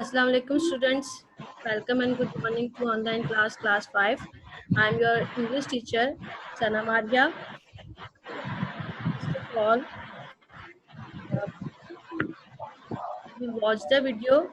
Assalamu alaikum students. Welcome and good morning to online class 5. I am your English teacher Sana Maria. First of all, we watch the video.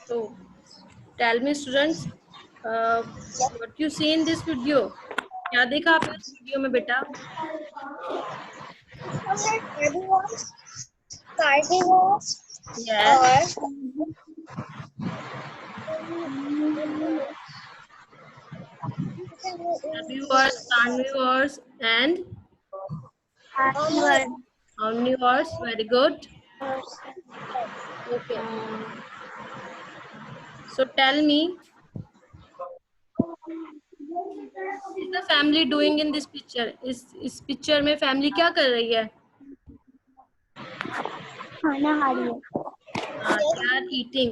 So, tell me students, what you see in this video? क्या देखा आपने इस video में बेटा? Yes. Herbivores, carnivores, and omnivores. Very good. Okay. So tell me, what is the family doing in this picture? इस picture में family क्या कर रही है? खाना खा रही है। They are eating.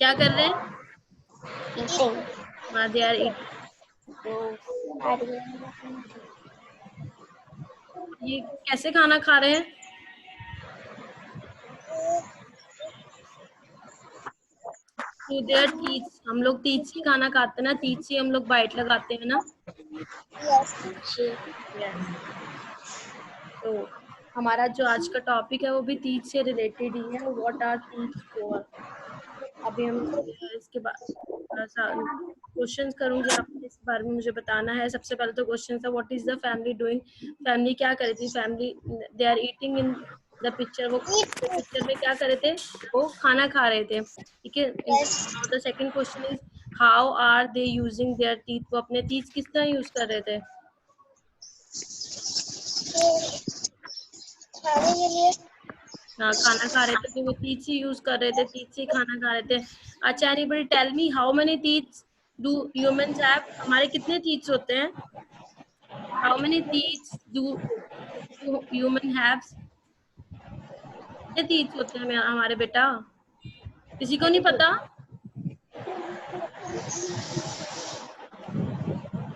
क्या कर रहे हैं? Eating. They are eating. खा रही है। ये कैसे खाना खा रहे हैं? Through their teeth. हम लोग teeth से खाना खाते हैं ना, teeth से हम लोग bite लगाते हैं ना. Yes. तो हमारा जो आज का टॉपिक है वो भी teeth से रिलेटेड ही है. What are teeth for? अभी हम इसके बाद क्वेश्चंस करूंगी, आपने इस बारे में मुझे बताना है. सबसे पहले तो क्वेश्चन था, what is the family doing? Family क्या कर रही थी? Family they are eating in the picture. वो पिक्चर में क्या कर रहे थे? वो खाना खा रहे थे. ठीक है. Now the second question is how are they using their teeth? वो अपने टीथ किस तरह यूज कर रहे थे? खाने के लिए खाना खा रहे थे तो वो टीथ से यूज कर रहे थे, टीथ से खाना खा रहे थे. अच्छा, anybody tell me how many teeth do humans have? हमारे कितने टीथ होते हैं? How many teeth do human have? कितने टीथ होते हैं हमारे बेटा? किसी को नहीं पता?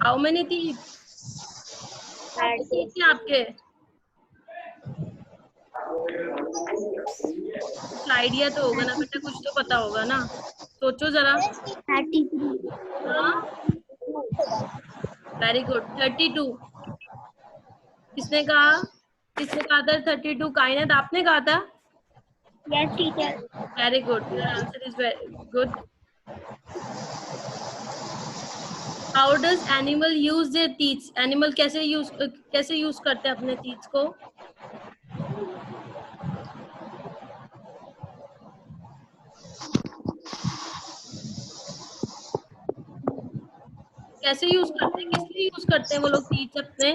How many teeth? टीथ आपके कुछ आइडिया तो होगा ना बेटा, कुछ तो पता होगा ना. सोचो जरा. 33. हाँ, वेरी गुड. 32. किसने कहा? किसने कहा था 32? कायनात आपने कहा था? Yes, teacher. Very good. Your answer is very good. How does animal use their teeth? Animal कैसे यूज करते हैं अपने टीथ को? कैसे यूज करते हैं? किस लिए यूज करते हैं वो लोग टीथ अपने?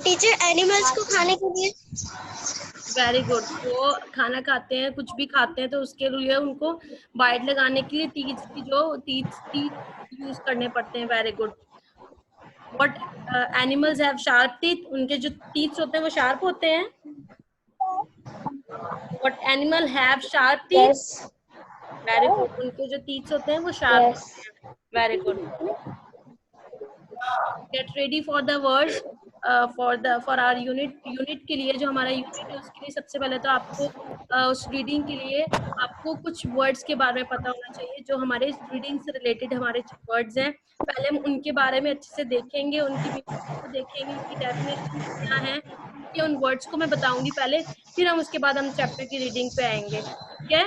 टीचर एनिमल्स को खाने के लिए. Very good. वो खाना खाते हैं, कुछ भी खाते हैं तो उसके लिए उनको बाइट लगाने के लिए टीथ यूज करने पड़ते हैं. Very good. What animals have sharp teeth? उनके जो टीथ होते हैं वो शार्प होते हैं. What animal have sharp teeth? Yes. Very good. उनके जो टीथ होते हैं वो शार्प होते हैं. Very good. Get ready for the words. For our unit के लिए, जो हमारा यूनिट है उसके लिए सबसे पहले तो आपको उस रीडिंग के लिए आपको कुछ वर्ड्स के बारे में पता होना चाहिए, जो हमारे रीडिंग से रिलेटेड हमारे वर्ड्स हैं। पहले हम उनके बारे में अच्छे से देखेंगे, उनकी मीनिंग को देखेंगे, उनकी डेफिनेशन क्या है, ठीक है, उन वर्ड्स को मैं बताऊंगी पहले, फिर हम उसके बाद हम चैप्टर की रीडिंग पे आएंगे, ठीक है।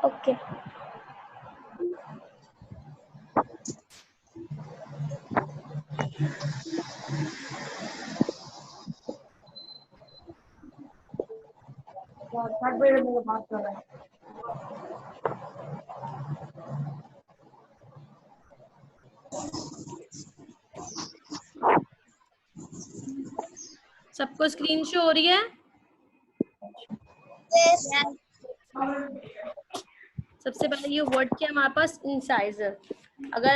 ओके। बात कर रहा है। सबको स्क्रीन शो हो रही है? यस। सबसे पहले ये वर्ड क्या है हमारे पास, इंसाइजर। अगर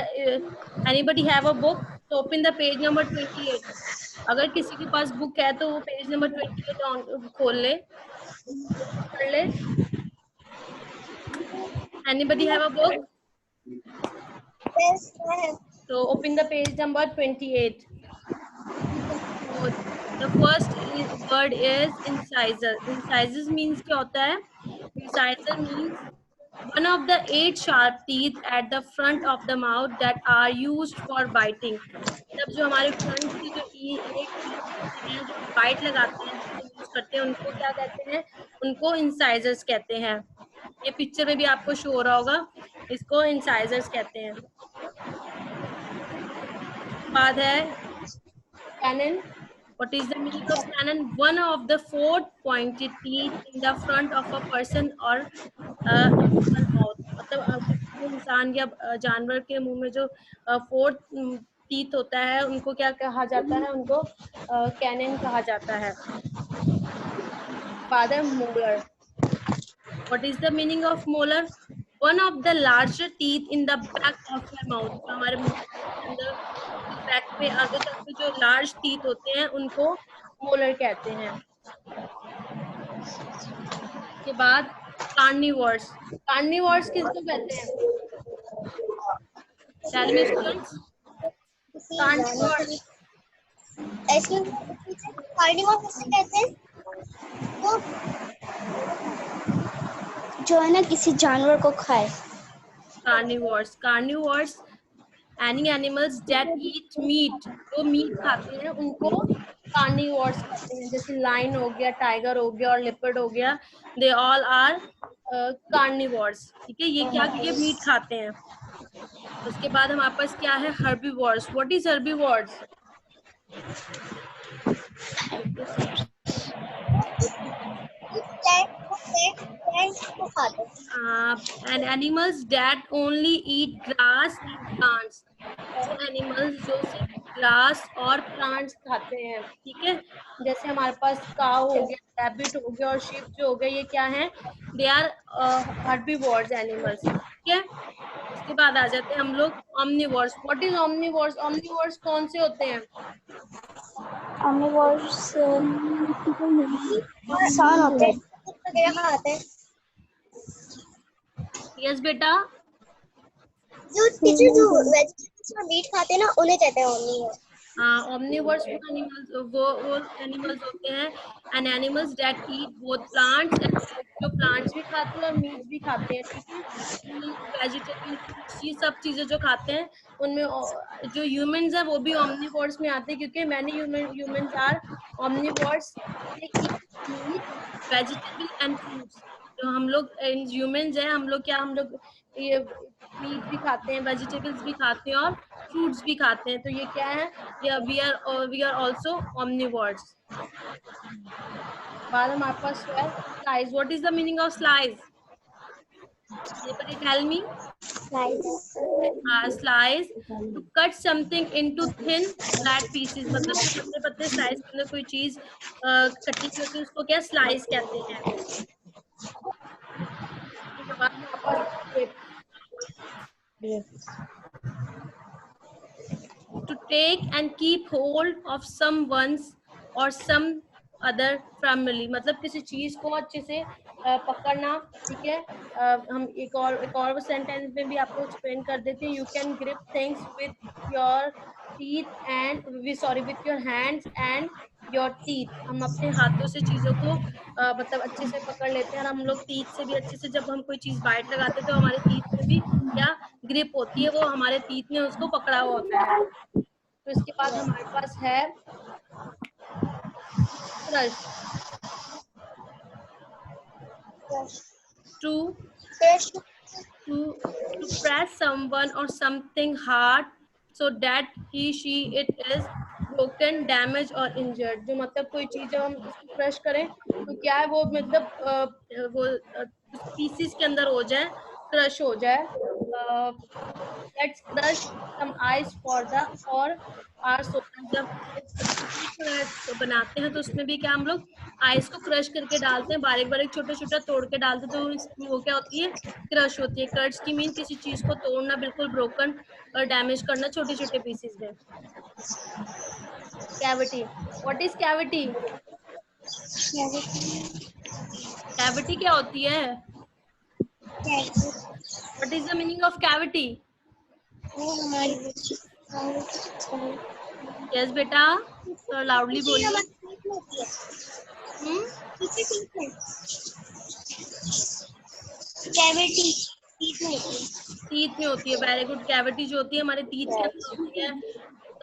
एनीबडी हैव अ बुक तो ओपन द पेज नंबर 28। अगर किसी के पास बुक है तो वो पेज नंबर 28 खोल ले, पढ़ ले। Anybody have a book? Yes. तो open the page number 28। The first word is incisor. Incisors means क्या होता है? Incisor means one of the 8 sharp teeth at the front of the mouth that are used for biting. मतलब जो हमारे front के जो 8 teeth होते हैं, जो हम बाइट लगाते हैं, जिसको यूज करते हैं, उनको क्या कहते हैं? उनको इंसाइजर्स कहते हैं। ये पिक्चर में भी आपको शो हो रहा होगा, इसको इंसाइजर्स कहते हैं। बाद है cannon. What is the meaning of cannon? One of the 4 pointed teeth in the front of a person or animal mouth. मतलब किसी इंसान या जानवर के मुंह में जो 4 टीथ होता है, उनको क्या कहा जाता है? उनको कैनन कहा जाता है। बाद है molar. What is the meaning of molar? One of the larger teeth in the back of your mouth. जो हमारे मुंह के अंदर बैक पे आगे तरफ पे जो लार्ज टीथ होते हैं, उनको मोलर कहते हैं। के बाद कार्निवोर्स। कार्निवोर्स किसको कहते हैं? Tell me students. Carnivores carnivore किसे कहते हैं? जो है ना किसी जानवर को खाए। Carnivores any animals that eat meat, जो मीट खाते हैं उनको कार्निवोर्स कहते हैं। जैसे लाइन हो गया, टाइगर हो गया और लिपर्ड हो गया, दे ऑल आर कार्निवोर्स, ठीक है। ये क्या, ये मीट खाते हैं। उसके बाद हमारे पास क्या है? Herbivores. What is herbivores? And animals that only eat grass and plants. वो एनिमल्स जो सिर्फ ग्रास और प्लांट्स खाते हैं, ठीक है। जैसे हमारे पास काऊ हो गया, रैबिट हो गया और शीप जो हो गया, ये क्या है? दे आर हर्बीवोर्स एनिमल्स, ठीक है। उसके बाद आ जाते हैं हम लोग omnivores. What is omnivores? Omnivores कौन से होते हैं? omnivores इंसान होते हैं, वगैरह खाते हैं। यस बेटा। जो टीचर जो वेजिटेबल्स और मीट खाते हैं ना, उन्हें कहते हैं omnivores। omnivores वो एनिमल्स होते हैं and animals that eat both plants and, जो प्लांट्स भी खाते हैं और मीट भी खाते हैं, ठीक है। वेजिटेबल, फ्रूट्स, ये सब चीजें जो खाते हैं, उनमें जो ह्यूमंस है वो भी omnivores में आते हैं, क्योंकि many humans are omnivores. They eat meat, vegetable and fruits. जो हम लोग ह्यूमंस हैं, हम लोग क्या, हम लोग ये मीट भी खाते हैं, वेजिटेबल्स भी खाते हैं और फ्रूट्स भी खाते हैं। तो ये क्या है? ये वी आर आल्सो omnivores. बाद हमारे पास है slice. What is the meaning of slice? Anybody tell me? Slice, to cut something into thin flat pieces. मतलब जो पतले पतले स्लाइस के अंदर कोई चीज कटी हुई होती है, उसको क्या स्लाइस कहते हैं। उसके बाद हमारे पास to take and keep hold of someone's or some other family. मतलब किसी चीज को अच्छे से पकड़ना, ठीक है। हम एक और सेंटेंस में भी आपको एक्सप्लेन कर देते हैं। You can grip things with your teeth and with your hands and your teeth. हम अपने हाथों से चीजों को मतलब अच्छे से पकड़ लेते हैं, और हम लोग टीथ से भी अच्छे से, जब हम कोई चीज बाइट लगाते हैं तो हमारे टीथ में भी क्या ग्रिप होती है, वो हमारे टीथ ने उसको पकड़ा हुआ होता है। तो इसके बाद हमारे पास है crush. To to press someone or something hard so that he she it is broken, damaged or injured। जो मतलब कोई चीज जब हम उसको क्रश करें तो क्या है वो मतलब वो पीसीस के अंदर हो जाए, क्रश हो जाए। Let's crush some ice for the or our soda। जब बनाते हैं तो उसमें भी क्या हम लोग आइस को क्रश करके डालते हैं, बारीक बारीक छोटा छोटा तोड़ के डालते हैं, तो इसमें वो क्या होती है, क्रश होती है। कर्ट्स की मीन किसी चीज को तोड़ना, बिल्कुल ब्रोकन और डैमेज करना छोटे छोटे पीसेस में। Cavity, what is cavity? Cavity क्या होती है? What is the meaning of cavity? Yes बेटा, तो लाउडली बोलिए। कैविटी टीथ में होती है, वेरी गुड। कैविटी जो होती है हमारे टीथ के अंदर होती है।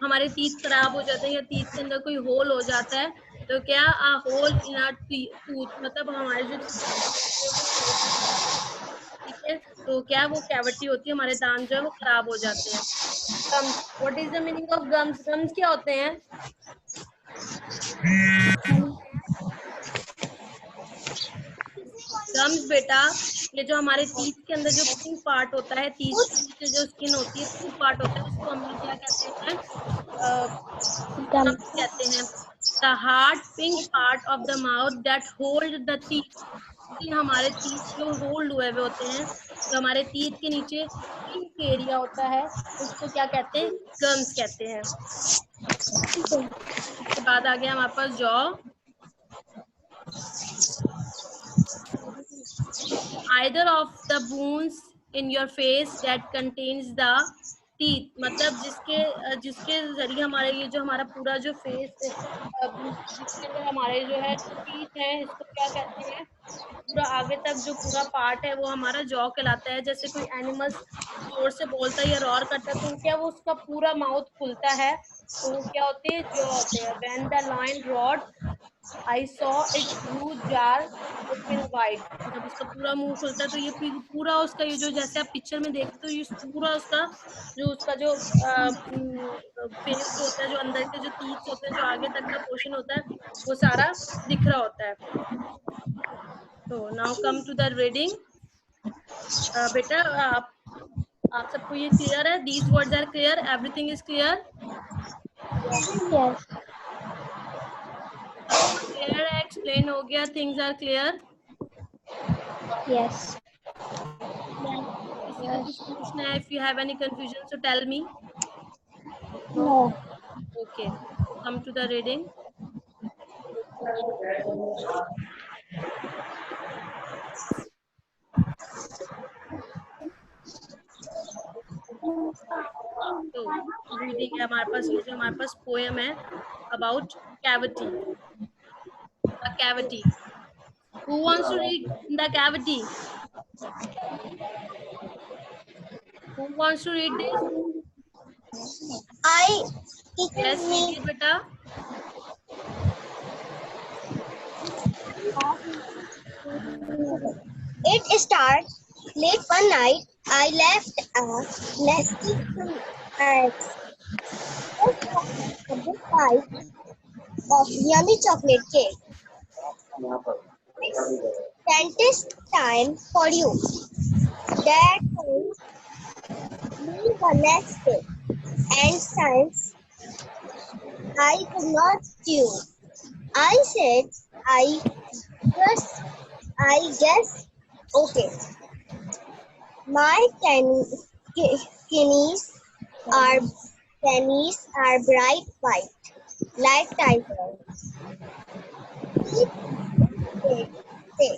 हमारे टीथ खराब हो जाते हैं या टीथ के अंदर कोई होल हो जाता है तो क्या होल इन आवर टूथ, मतलब हमारे जो ठीक है, तो क्या वो कैविटी होती है, हमारे दांत जो है वो खराब हो जाते हैं। Gums, what is the meaning of gums? Gums क्या होते हैं? गम्स बेटा, ये जो हमारे टीथ के अंदर जो पिंक पार्ट होता है, टीथ के नीचे जो स्किन होती है, पिंक पार्ट होता है, उसको हम लोग क्या कहते हैं? गम्स कहते हैं। The hard pink part of the mouth that hold the teeth. हमारे टीथ जो होल्ड हुए हुए होते हैं, जो हमारे टीथ के नीचे पिंक एरिया होता है, उसको क्या कहते हैं? गम्स कहते हैं। उसके बाद आ गया हमारे पास jaw. Either of the bones in your face that contains the teeth, मतलब जिसके जरिए हमारे ये जो हमारा पूरा जो फेस जिसके अंदर हमारे जो है टीथ है, इसको क्या कहते हैं? पूरा आगे तक जो पूरा पार्ट है वो हमारा जॉ कहलाता है। जैसे कोई एनिमल्स जोर से बोलता है या रॉर करता है तो क्या वो उसका पूरा माउथ खुलता है, तो वो क्या होते हैं? जॉ होते हैं। When the lion roared, I saw its huge jar open wide। जब उसका पूरा मुंह खुलता है तो ये पूरा उसका ये जो जैसे आप पिक्चर में देखते हो, ये पूरा उसका जो फेस जो होता है, जो अंदर के जो टीथ होते हैं, जो आगे तक का पोर्शन होता है, वो सारा दिख रहा होता है। तो now come to the reading. बेटा आप सबको ये क्लियर है? These words are clear? Everything is clear? Clear है, एक्सप्लेन हो गया, थिंग्स आर क्लियर? यस। किसी को कुछ पूछना है? If you have any confusion so tell me. No. Okay, come to the reading. तो रीडिंग है हमारे पास, ये जो हमारे पास पोएम है about cavity. The cavity. Who wants to read the cavity? Who wants to read this? I yes, read it बेटा। it starts late one night. I left a nasty eggs. A big bite of yummy chocolate cake. Dentist time for you. Dad told me the next day, and since I could not chew, I said, I guess, okay. My kidneys are bright white, like tigers. They say.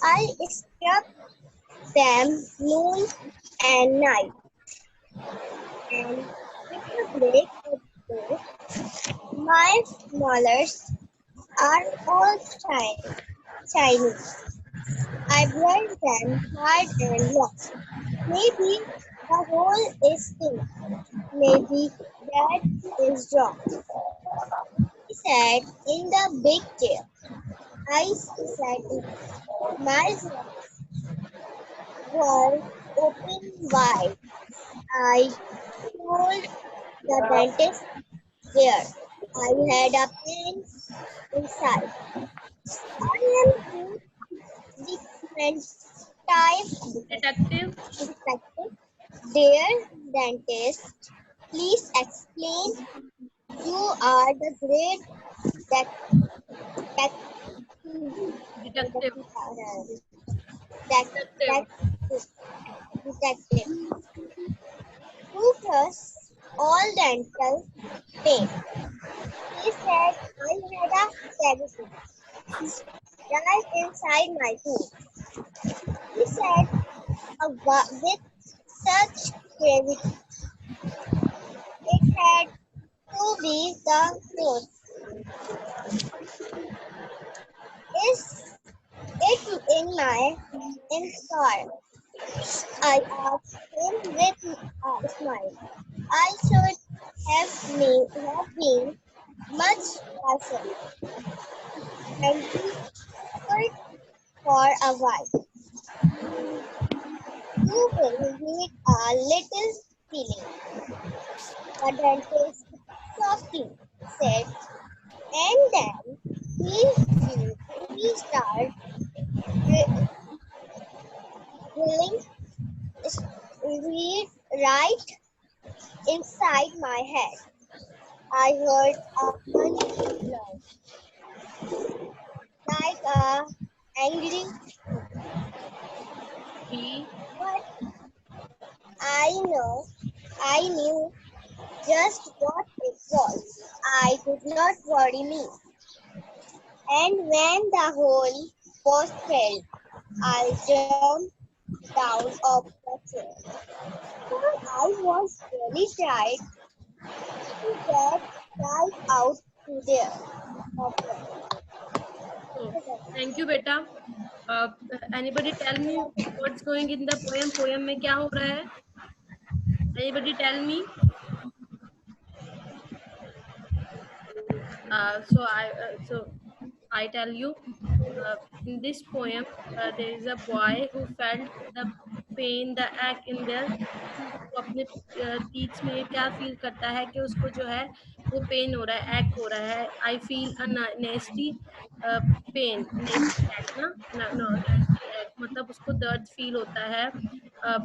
I scrub them noon and night, and the break of day, my molars are all shiny. I brush them hard and long. Maybe the hole is pink. Maybe that is wrong. He sat in the big chair. I sat in my were open wide. I told the dentist there I had a pain inside. I am too Detective. defective. Dear dentist, please explain. You are the great detective. Detective. Detective. Detective who does all dental pain. He said I had a cavity right inside my tooth. He said with such gravity it had to be the truth. Is it in my inside? I asked him with a smile. I should have been much harsher, and he stood for a while. You will need a little feeling. The dentist softly said, and then he started drilling right inside my head. I heard a funny noise, like a angry, He. but I knew just what it was. I did not worry me. And when the hole was filled, I jumped down off the chair. For I was really tried to get right out to there. Oh, thank you, beta. Uh, Anybody tell me what's going in the poem? Poem में क्या हो रहा है? Anybody tell me? So I tell you. In this poem, there is a boy who felt the pain, the ache in their teeth. वो अपने teeth में क्या feel करता है कि उसको जो है वो pain हो रहा है, ache हो रहा है. I feel a nasty pain, nasty ache ना, no, nasty ache मतलब उसको दर्द feel होता है. uh,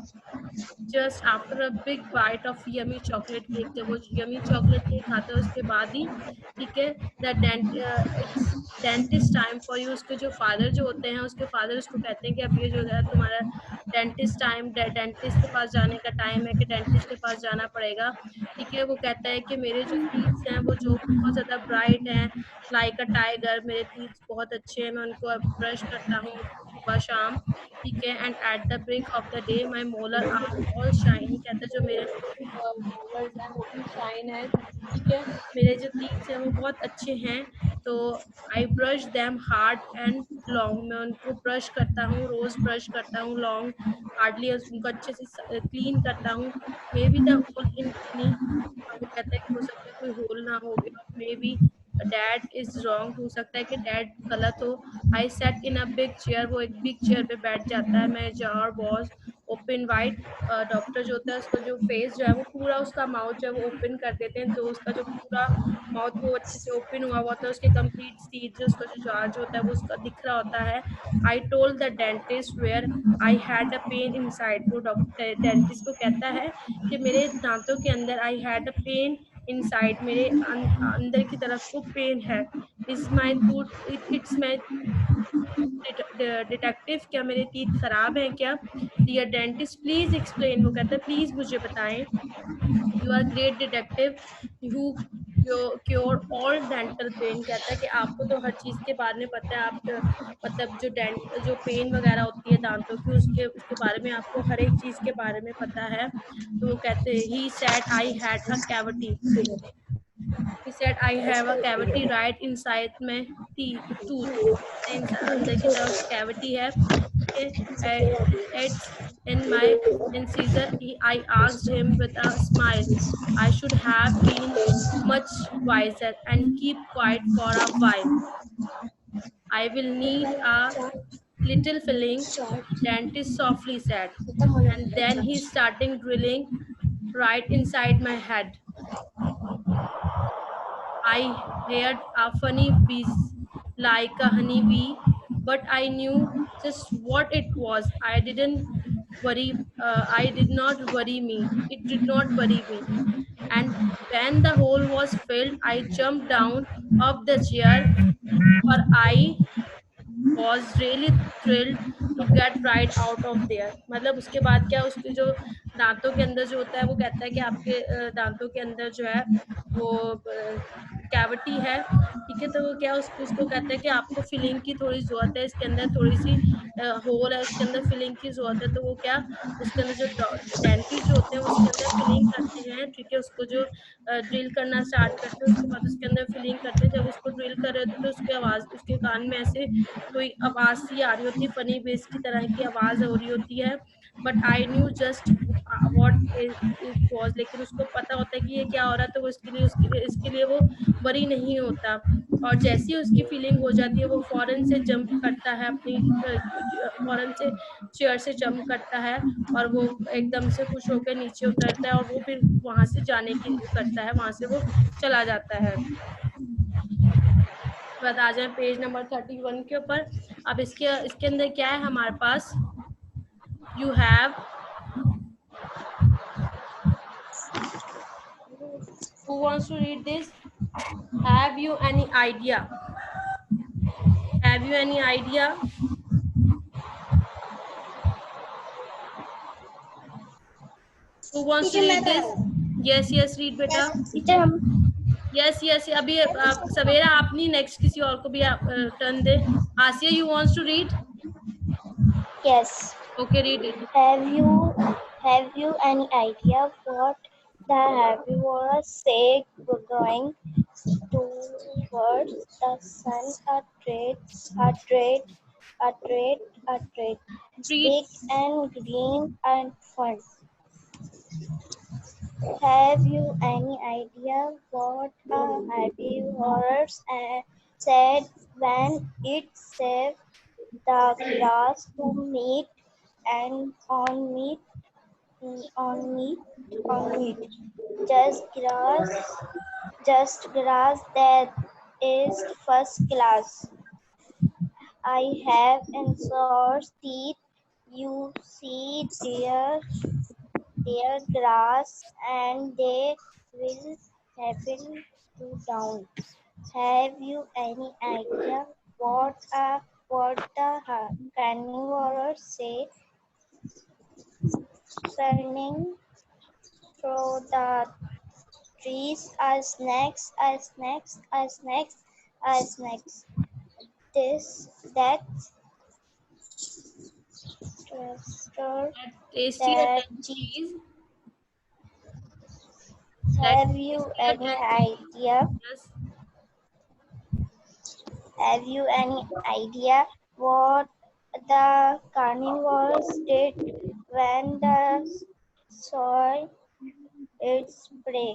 just after a big bite of yummy chocolate cake. जब वो yummy chocolate cake खाता है उसके बाद ही, ठीक है, it's dentist time for you. उसके जो father जो होते हैं, उसके father उसको कहते हैं कि अब ये जो है तुम्हारा डेंटिस्ट टाइम, डेंटिस्ट के पास जाने का टाइम है, कि डेंटिस्ट के पास जाना पड़ेगा. ठीक है, वो कहता है कि मेरे जो टीथ हैं वो जो बहुत ज्यादा ब्राइट हैं, लाइक अ टाइगर, मेरे टीथ बहुत अच्छे हैं, मैं उनको ब्रश करता हूँ सुबह शाम. ठीक है, and at the break of the day my molar are all shiny. कहता है जो मेरे मोलर्स हैं वो भी शाइन है. ठीक है, मेरे जो टीथ हैं वो बहुत अच्छे हैं. तो I brush them hard and long. मैं उनको ब्रश करता हूँ, रोज ब्रश करता हूँ, लॉन्ग हार्डली उनको अच्छे से क्लीन करता हूँ. मे बी द होल इन मी. वो कहता है कि हो सकता है कोई होल ना हो, maybe dad is wrong. हो सकता है कि डैड गलत हो. I sat in a big chair. वो एक बिग चेयर पे बैठ जाता है. My jaw was open wide. Doctor जो होता है उसका जो फेस जो है वो पूरा, उसका माउथ जो है वो ओपन कर देते हैं, तो उसका जो पूरा माउथ वो अच्छे से ओपन हुआ होता है, उसके कंप्लीट टीथ जो, उसका जो जार जो होता है वो उसका दिख रहा होता है. I told the dentist where I had a pain inside. वो डॉक्टर डेंटिस्ट को कहता है कि मेरे दांतों के अंदर I had a pain inside, मेरे अंदर की तरफ को पेन है. Is my tooth it's my detective, क्या मेरे टीथ खराब हैं क्या? Dear dentist please explain. वो कहता है प्लीज मुझे बताएं. You are great detective, you cure all dental pain. कहता है कि आपको तो हर चीज के बारे में पता है, आप मतलब जो पेन वगैरह होती है दांतों की, उसके बारे में आपको हर एक चीज के बारे में पता है। तो वो कहते हैं he said I had a cavity, he said I have a cavity right inside my tooth। अंदर की तरफ कैविटी है, ठीक है। It's in my incisor। I asked him with a smile, I should have been much wiser and keep quiet for a while। I will need a little filling, dentist softly said, and then he started drilling right inside my head। I heard a funny buzz like a honeybee, but I knew just what it was. I did not worry me. It did not worry me. And when the hole was filled, I jumped down off the chair, for I was really thrilled to get right out of there। मतलब उसके बाद क्या, उसके जो दांतों के अंदर जो होता है, वो कहता है कि आपके दांतों के अंदर जो है वो कैविटी है, ठीक है। तो वो क्या, उसको उसको कहते हैं कि आपको फिलिंग की थोड़ी ज़रूरत है, इसके अंदर थोड़ी सी होल है, उसके अंदर फिलिंग की ज़रूरत है। तो वो क्या, उसके अंदर जो डेंटिस्ट जो होते हैं उसके अंदर फिलिंग करते हैं, ठीक है। उसको जो ड्रिल करना स्टार्ट करते हैं, उसके बाद उसके अंदर फिलिंग करते हैं। जब उसको ड्रिल कर रहे होते हैं तो उसकी आवाज़, उसके कान में ऐसे कोई आवाज़ सी आ रही होती है, फनी बेस की तरह की आवाज़ हो रही होती है। But I knew just what it was. लेकिन उसको पता होता है कि ये क्या हो रहा है, तो वो इसके लिए वो वरी नहीं होता। और जैसे ही उसकी फीलिंग हो जाती है, वो फौरन से जंप करता है, अपनी फौरन से चेयर से जंप करता है, और वो एकदम से खुश होकर नीचे उतरता है, और वो फिर वहां से जाने की करता है, वहां से वो चला जाता है। बाद आ जाए पेज नंबर 31 के ऊपर। अब इसके इसके अंदर क्या है हमारे पास, you have, who wants to read this? Have you any idea? Have you any idea? Who wants to read this? Yes, yes, read बेटा। टीचर हम यस यस, अभी सवेरा आप नहीं, नेक्स्ट किसी और को भी टर्न दे। Asiya, you wants to read? Yes okay, read it. have you any idea what the herbivores say going towards the sun? A trade, read. big and green and fun. Have you any idea what a herbivore said when it saved the grass to meat and on meat? Just grass that is first class. I have insoles teeth. You see their grass and they will happen to down. Have you any idea what the carnivores say turning through the trees? Are snakes. This that twister tasty that चीज। have you any idea? Yes. Have you any idea what the carnivores did when the soil its prey?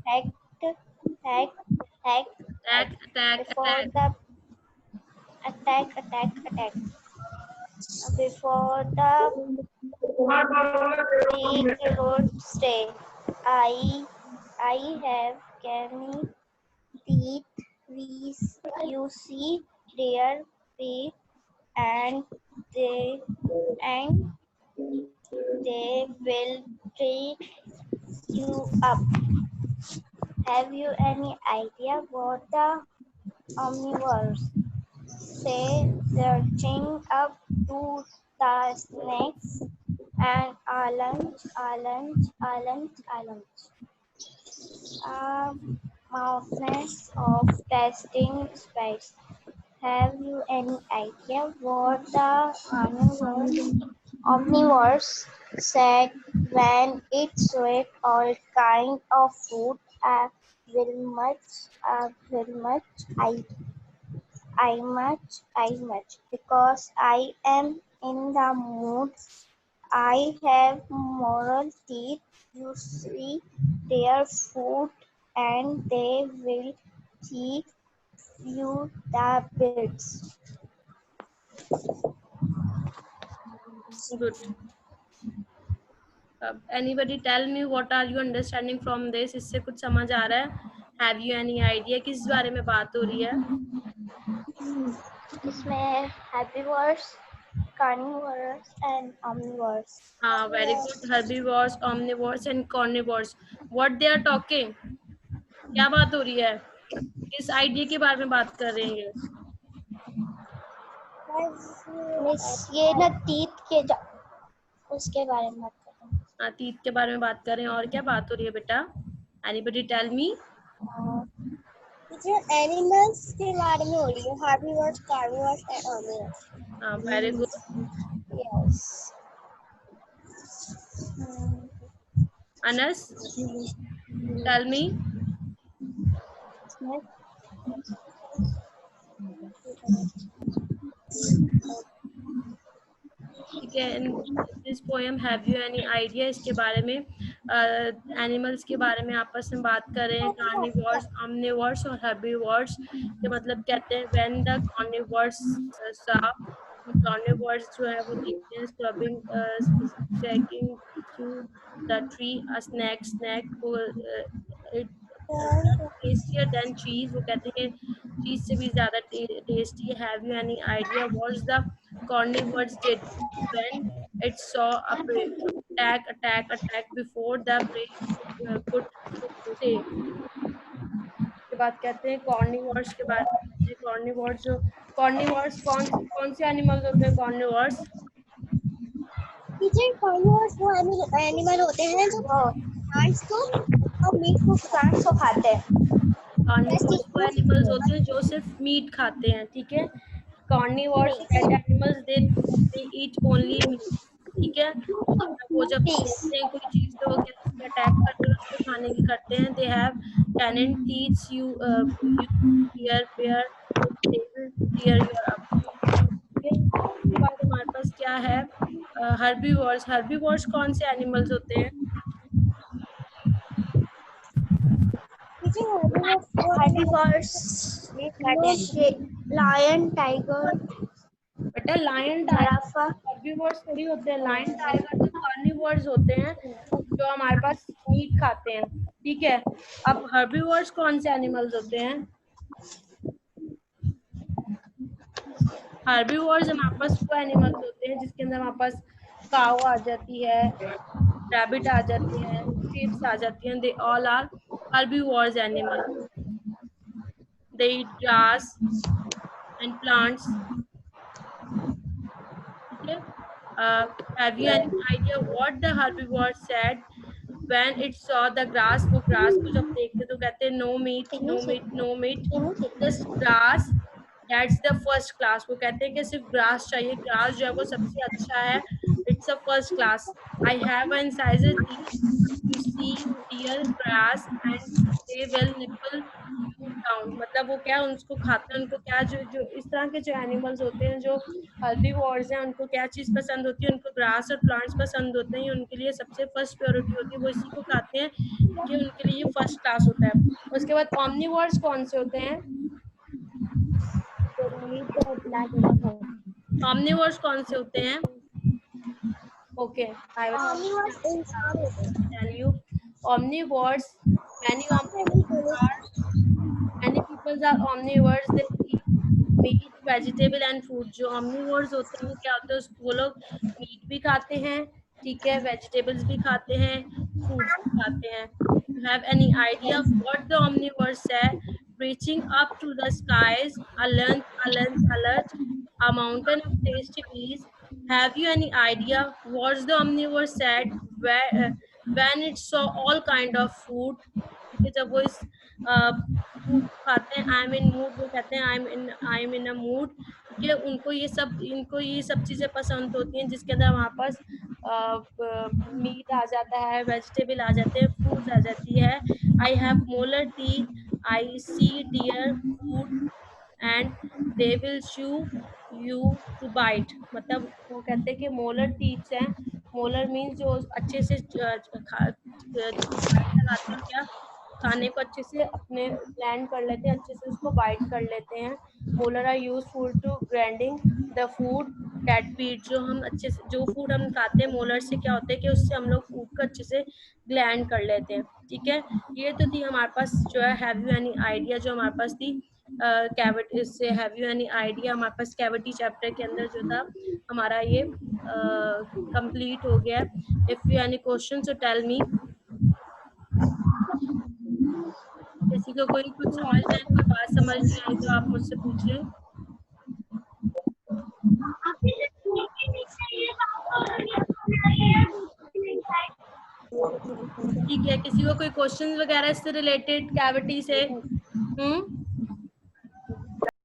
Hacked, hacked, hacked attack before attack. the attack. Before the big road stay. I I have canny teeth. You see their feet and they and they will take you up. Have you any idea what the omnivores say searching up to the snakes and a mountains of testing space. Have you any idea what the omnivores said when it saw all kind of food? Very much, I much, because I am in the mood. I have moral teeth. You see their food, and they will teach you the bits. Good. Anybody tell me what are you understanding from this? इससे कुछ समझ आ रहा है? Have you any idea किस बारे में बात हो रही है? इसमें herbivores, carnivores, and omnivores. हाँ, very good. Herbivores, omnivores and carnivores. What they are talking? क्या बात हो रही है? किस आइडिया के बारे में बात कर रहे हैं ये? मिस ये ना उसके बारे में बात कर रहे हैं। हाँ, तीत के बारे में बात कर रहे हैं। और क्या बात हो रही है बेटा? Anybody tell me? एनिमल्स के बारे में हो रही है, herbivores, carnivores and omnivores. हाँ, very good. Yes. Anas, tell me. ठीक है, in this poem have you any idea इसके बारे में? एनिमल्स के बारे में आपस में बात कर रहे हैं, कार्निवोर्स, omnivores और herbivores के मतलब कहते हैं when the carnivores saw, carnivores जो है वो देखते हैं scrubbing cracking through the tree a snack को it tastier than cheese, वो कहते हैं चीज से भी ज्यादा टेस्टी है। Have you any idea what the carnivores did when it saw a prey? Attack before the prey could say. के बाद कहते हैं carnivores के बारे में। carnivores कौन से एनिमल्स होते हैं? carnivores टीचर, carnivores वो एनिमल होते हैं जो प्लांट्स को और मीट को प्लांट्स को खाते हैं। carnivores वो एनिमल्स होते हैं जो सिर्फ मीट खाते हैं, ठीक है। carnivores that animals they eat only meat, ठीक है। वो जब देखते हैं कोई चीज तो वो कहते हैं अटैक करते हैं, उसको खाने की करते हैं। They have canine teeth, you tear they will tear your up, ठीक है। उसके बाद हमारे पास क्या है? herbivores कौन से एनिमल्स होते हैं? herbivores lion, tiger, बेटा लायन टाइगर herbivores थोड़ी होते हैं। लायन टाइगर तो कार्निवोर्स होते हैं जो हमारे पास मीट खाते हैं, ठीक है। अब herbivores कौन से एनिमल्स होते हैं? herbivores हमारे पास वो एनिमल्स होते हैं जिसके अंदर हमारे पास काऊ आ जाती है, रैबिट आ जाती है, sheep आ जाती हैं। they all are herbivores animals. they eat grass and plants, ठीक है। have you any idea what the herbivore said when it saw the grass? वो grass को जब देखते तो कहते no meat, just grass, that's the first class। वो कहते हैं कि सिर्फ grass चाहिए, grass जो है वो सबसे अच्छा है, it's a first class। I have an incisor teeth to see deer grass and they will nibble you down। मतलब वो क्या उनको खाते हैं, उनको क्या जो इस तरह के जो एनिमल्स होते हैं जो herbivores हैं उनको क्या चीज पसंद होती है? उनको ग्रास और प्लांट्स पसंद होते हैं। उनके लिए सबसे फर्स्ट प्रायोरिटी होती है, वो इसी को खाते हैं, कि उनके लिए ये फर्स्ट क्लास होता है। उसके बाद omnivores कौन से होते हैं? omnivores कौन से होते हैं? Okay, I will tell you. Omnivores, many people are omnivores, they eat meat, vegetable and fruit। जो omnivores होते हैं वो क्या होते हैं? वो लोग मीट भी खाते हैं, ठीक है, वेजिटेबल्स भी खाते हैं, फ्रूट्स भी खाते हैं। You have any idea what the omnivores say? Reaching up to the skies, alert, a mountain of tasty bees. Have you any idea what the omnivore said when it saw all kind of food? के जब वो इस food खाते हैं, I am in mood, वो कहते हैं I am in a mood, ठीक है। इनको ये सब चीजें पसंद होती हैं जिसके अंदर हमारे पास मीट आ जाता है, वेजिटेबल आ जाते हैं, फ्रूट्स आ जाती है। I have molar teeth, I see dear food and they will show you to bite. मतलब वो कहते हैं कि मोलर टीथ हैं, मोलर मीन्स जो अच्छे से बाइट लगाते हैं, क्या खाने को अच्छे से अपने ब्लेंड कर लेते हैं, अच्छे से उसको बाइट कर लेते हैं। Molar are useful to grinding the food that we eat. जो हम अच्छे से जो फूड हम खाते हैं, मोलर से क्या होता है कि उससे हम लोग फूड को अच्छे से ग्लैंड कर लेते हैं, ठीक है। ये तो थी हमारे पास जो है हैव यू एनी आइडिया, जो हमारे पास थी कैविटी। इससे हैव यू एनी आइडिया हमारे पास कैविटी चैप्टर के अंदर जो था हमारा ये कंप्लीट हो गया है। If you any question so tell me. किसी को कोई कुछ समझ नहीं, कोई बात समझ नहीं आई तो आप मुझसे पूछ लें। ठीक है, किसी को कोई क्वेश्चन वगैरह इससे रिलेटेड कैविटी से?